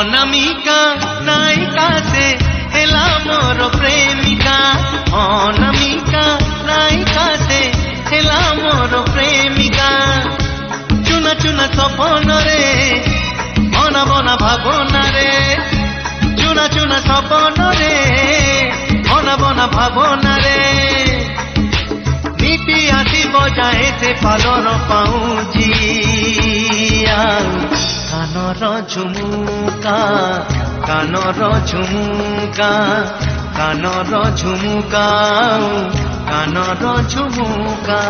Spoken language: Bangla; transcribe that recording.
অনামিকা নায়িকা সে হেলা মোর প্রেমিকা, অনামিকা নায়িকা সে হেলা মোর প্রেমিকা। চুনা চুনা স্বপনরে বনা বনা ভাবনারে, চুনা চুনা স্বপনরে বনা বনা ভাবনারে। নিতি আসিব যাଏ ସେ ପାଲର ପାଉଁଜିଆ, କାନର ଝୁମୁକା କାନର ଝୁମୁକା କାନର ଝୁମୁକା କାନର ଝୁମୁକା।